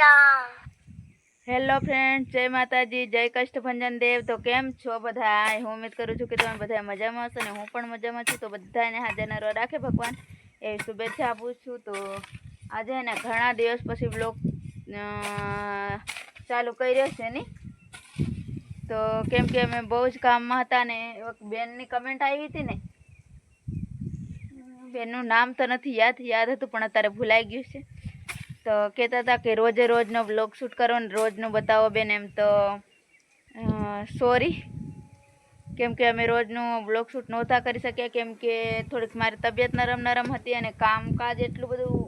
Hello friend, જય માતાજી, જય કષ્ટભંજન દેવ। તો કેમ છો બધા? હું ઉમ્મીદ કરું છું કે તમે બધા મજામાં હશો ને હું પણ મજામાં છું। તો બધાને હાજરના રો રાખે ભગવાન એવી શુભેચ્છા આપું છું। તો આજે ને ઘણા દિવસ પછી બ્લોગ ચાલુ કર્યો છે ને, તો કેમ કે અમે બહુ જ કામમાં હતા ને બેનની કમેન્ટ આવી હતી ને, બેનનું નામ તો નથી યાદ હતું પણ અત્યારે ભૂલાઈ ગયું છે। તો કહેતા હતા કે રોજે રોજનો બ્લોગ શૂટ કરો ને રોજનું બતાવો બેન, એમ તો સોરી, કેમ કે અમે રોજનું બ્લોગ શૂટ નહોતા કરી શક્યા, કેમ કે થોડીક મારી તબિયત નરમ હતી અને કામકાજ એટલું બધું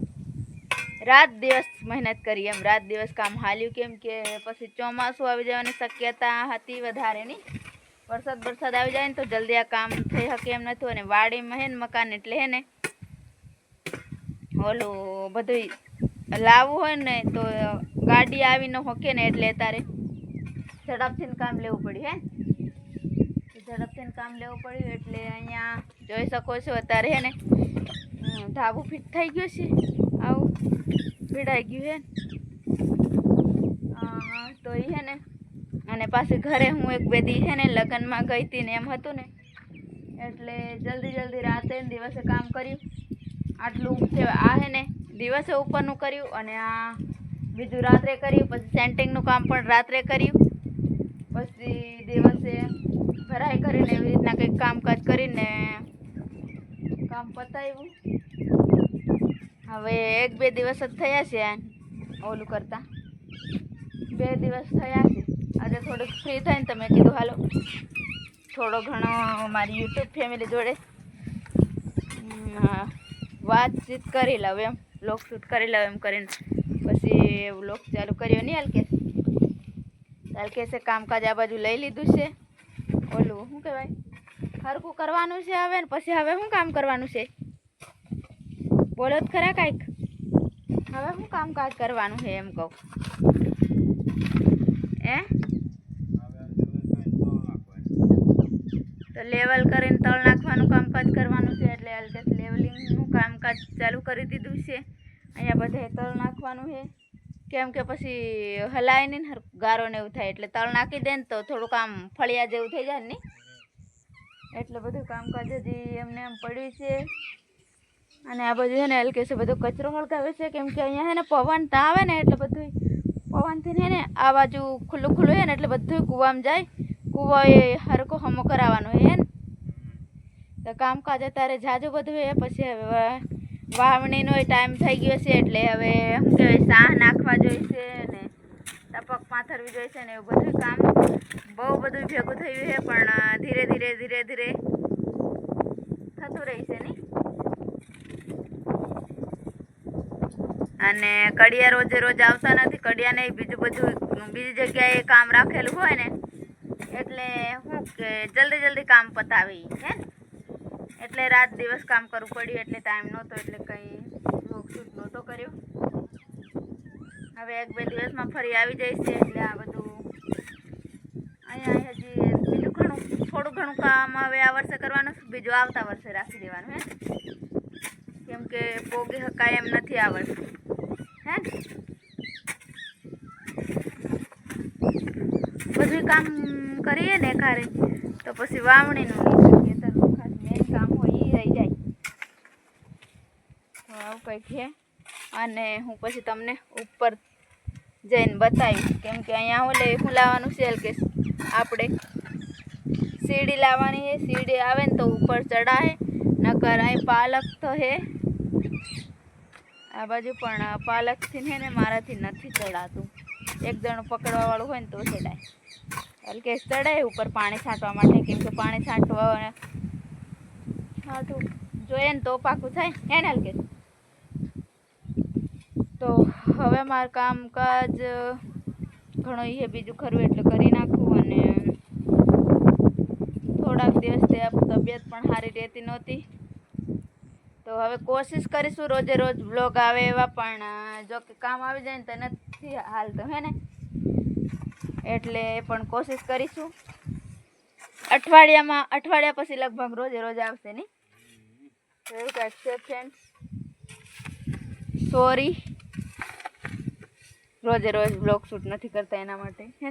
રાત દિવસ મહેનત કરી, એમ રાત દિવસ કામ હાલ્યું, કેમ કે પછી ચોમાસું આવી જવાની શક્યતા હતી વધારેની। વરસાદ આવી જાય ને તો જલ્દી આ કામ થઈ શકે એમ નહોતું, અને વાડીમાં હે ને મકાન એટલે હે ને ઓલું બધું લાવવું હોય ને તો ગાડી આવી ન હોકે ને, એટલે અત્યારે ઝડપથી કામ લેવું પડ્યું એટલે અહીંયા જોઈ શકો છો અત્યારે હે ને ધાબું ફિટ થઈ ગયું છે, આવું ભીડાઈ ગયું હે તો એ હે ને, અને પાછી ઘરે હું એક બે દી છે ને લગ્નમાં ગઈ હતી ને એમ હતું ને, એટલે જલ્દી રાતે ને દિવસે કામ કર્યું આટલું છે। આ હે ને દિવસે ઉપરનું કર્યું અને આ બીજું રાત્રે કર્યું, પછી સેન્ટિંગનું કામ પણ રાત્રે કર્યું, પછી દિવસે ભરાઈ કરીને એવી રીતના કંઈક કામકાજ કરીને કામ પતાવ્યું। હવે એક બે દિવસ જ થયા છે ઓલું કરતા, 2 દિવસ થયા છે। આજે થોડુંક ફ્રી થઈને તમે કીધું હાલો થોડો ઘણો મારી યુટ્યુબ ફેમિલી જોડે વાતચીત કરી લઉં, એમ બ્લોગ શૂટ કરી લઉં એમ કરીને પછી બ્લોગ ચાલુ કર્યો નહીં। હલકેસે કામકાજ આ બાજુ લઈ લીધું છે, ઓલું શું કહેવાય હરખું કરવાનું છે હવે ને, પછી હવે શું કામ કરવાનું છે બોલો જ ખરા કાંઈક, હવે શું કામકાજ કરવાનું છે એમ કહું તો લેવલ કરીને તળ નાખવાનું કામકાજ કરવાનું છે, એટલે હલકેસ લેવલિંગનું કામકાજ ચાલુ કરી દીધું છે। અહીંયા બધે તળ નાખવાનું છે, કેમ કે પછી હલાય નહીં ને ગારો ને એવું થાય, એટલે તળ નાખી દે ને તો થોડુંક આમ ફળિયા જેવું થઈ જાય ને, એટલે બધું કામકાજ હજી એમને એમ પડ્યું છે। અને આ બધું છે ને હલકેસે બધો કચરો હળગાવે છે, કેમ કે અહીંયા છે ને પવન ત્યાં આવે ને એટલે બધું પવનથી છે ને આ બાજુ ખુલ્લું છે ને એટલે બધું કૂવામાં જાય, કૂવો એ હરકો હમો કરાવવાનો છે ને, તો કામકાજ અત્યારે જાજુ બધું છે। પછી હવે વાવણીનો ટાઈમ થઈ ગયો છે, એટલે હવે શું કહેવાય સાહ નાખવા જોઈશે ને ટપક પાથરવી જોઈશે ને એવું બધું કામ બહુ બધું ભેગું થયું છે, પણ ધીરે ધીરે થતું રહેશે નહીં। અને કડિયા રોજે રોજ આવતા નથી, કડિયાને બીજું બધું બીજી જગ્યાએ કામ રાખેલું હોય ને, એટલે શું કે જલ્દી કામ પતાવી હે, એટલે રાત દિવસ કામ કરવું પડ્યું, એટલે ટાઈમ નહોતો એટલે કંઈ બ્લોગ શૂટ નહોતો કર્યો। હવે એક બે દિવસમાં ફરી આવી જઈશ, એટલે આ બધું અહીંયા હજી બીજું થોડું ઘણું કામ હવે આ વર્ષે કરવાનું, બીજું આવતા વર્ષે રાખી દેવાનું હે, કેમ કે પોગી હકાય એમ નથી આ વર્ષે હે, બધું કામ કરીએ ને ખારે તો પછી વાવણીનું ખાસ મેન કામ હોય એ રહી જાય, તો આવું કંઈક છે। અને હું પછી તમને ઉપર જઈને બતાવીશ, કેમ કે અહીંયા ઓલે શું લાવવાનું છે કે આપણે સીડી લાવવાની છે, સીડી આવે ને તો ઉપર ચડાય, નકર અહીં પાલક તો છે આ બાજુ, પણ પાલકથી છે ને મારાથી નથી ચડાતું, એક જણું પકડવાવાળું હોય ને તો ચડાય, હલકે ચડાય ઉપર પાણી છાંટવા માટે, કેમ કે પાણી છાંટવું જોઈએ ને તો પાકું થાય એને હલકે। તો હવે મારું કામકાજ ઘણું એ બીજું ખરું એટલે કરી નાખવું, અને થોડાક દિવસથી તબિયત પણ સારી રહેતી નહોતી, તો હવે કોશિશ કરીશું રોજે રોજ બ્લોગ આવે એવા, પણ જો કે કામ આવી જાય ને તો નથી હાલતો હે ને, એટલે પણ કોશિશ કરીશું। અઠવાડિયા પછી લગભગ રોજે રોજ આવશે નહીં, તો એવું કાંઈક છે ફ્રેન્ડ્સ, સોરી। રોજે રોજ બ્લોગ શૂટ નથી કરતા એના માટે હે